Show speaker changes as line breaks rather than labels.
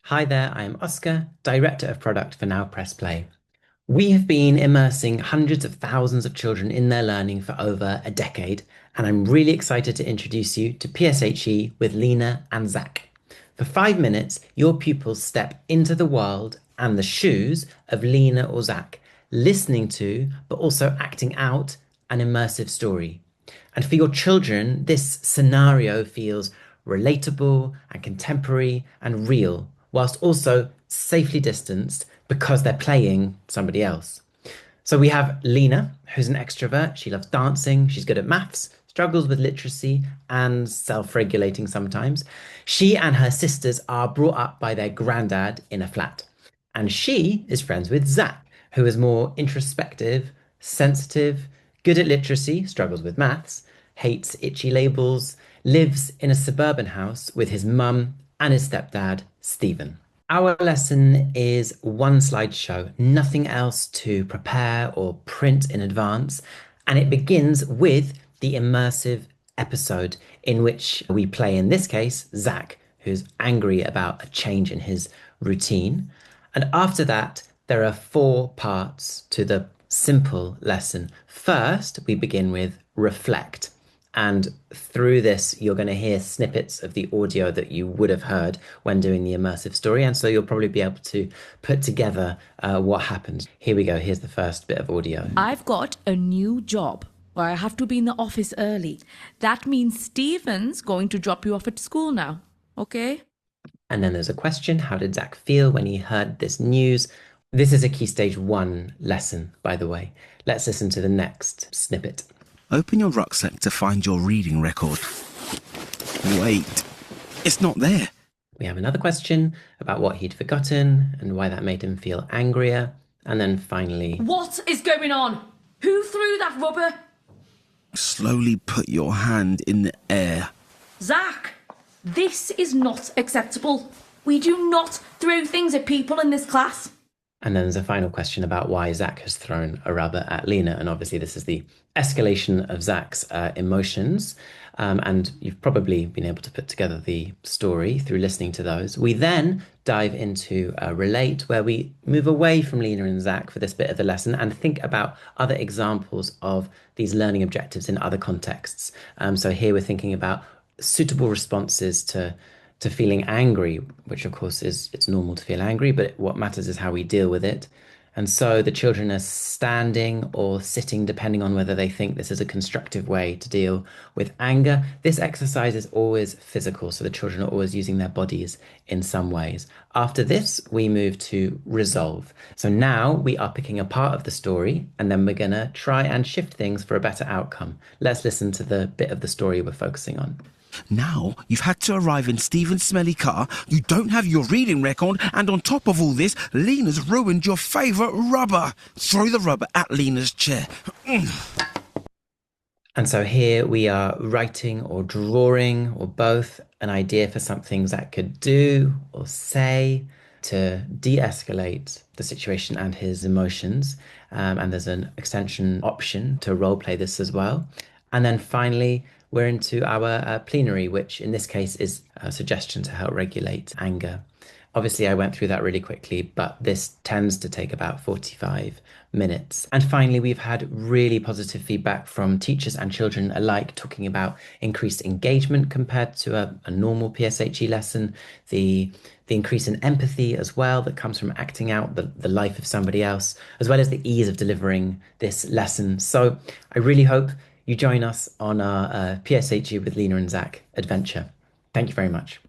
Hi there, I am Oscar, Director of Product for Now Press Play. We have been immersing hundreds of thousands of children in their learning for over a decade, and I'm really excited to introduce you to PSHE with Leena and Zach. For 5 minutes, your pupils step into the world and the shoes of Leena or Zach, listening to, but also acting out, an immersive story. And for your children, this scenario feels relatable and contemporary and real, whilst also safely distanced because they're playing somebody else. So we have Leena, who's an extrovert. She loves dancing. She's good at maths, struggles with literacy, and self-regulating sometimes. She and her sisters are brought up by their granddad in a flat. And she is friends with Zach, who is more introspective, sensitive, good at literacy, struggles with maths, hates itchy labels, lives in a suburban house with his mum and his stepdad, Stephen. Our lesson is one slideshow, nothing else to prepare or print in advance, and it begins with the immersive episode in which we play, in this case, Zach, who's angry about a change in his routine. And after that, there are 4 parts to the simple lesson. First, we begin with reflect. And through this, you're going to hear snippets of the audio that you would have heard when doing the immersive story. And so you'll probably be able to put together what happened. Here we go. Here's the first bit of audio.
I've got a new job where I have to be in the office early. That means Stephen's going to drop you off at school now, okay?
And then there's a question. How did Zach feel when he heard this news? This is a Key Stage 1 lesson, by the way. Let's listen to the next snippet.
Open your rucksack to find your reading record. Wait, it's not there.
We have another question about what he'd forgotten and why that made him feel angrier. And then finally,
What is going on? Who threw that rubber?
Slowly put your hand in the air.
Zach, this is not acceptable. We do not throw things at people in this class.
and then there's a final question about why Zach has thrown a rubber at Leena. And obviously, this is the escalation of Zach's emotions. And you've probably been able to put together the story through listening to those. We then dive into Relate, where we move away from Leena and Zach for this bit of the lesson and think about other examples of these learning objectives in other contexts. So here we're thinking about suitable responses to feeling angry, which of course it's normal to feel angry, but what matters is how we deal with it. And so the children are standing or sitting, depending on whether they think this is a constructive way to deal with anger. This exercise is always physical, so the children are always using their bodies in some ways. After this, we move to resolve. So now we are picking a part of the story, and then we're going to try and shift things for a better outcome. Let's listen to the bit of the story we're focusing on.
Now you've had to arrive in Stephen's smelly car, you don't have your reading record, and on top of all this, Leena's ruined your favourite rubber. Throw the rubber at Leena's chair.
And so here we are writing or drawing or both an idea for something Zach could do or say to de-escalate the situation and his emotions. And there's an extension option to role play this as well. And then finally, we're into our plenary, which in this case is a suggestion to help regulate anger. Obviously, I went through that really quickly, but this tends to take about 45 minutes. And finally, we've had really positive feedback from teachers and children alike, talking about increased engagement compared to a normal PSHE lesson, the increase in empathy as well that comes from acting out the life of somebody else, as well as the ease of delivering this lesson. So I really hope you join us on our PSHE with Leena and Zach adventure. Thank you very much.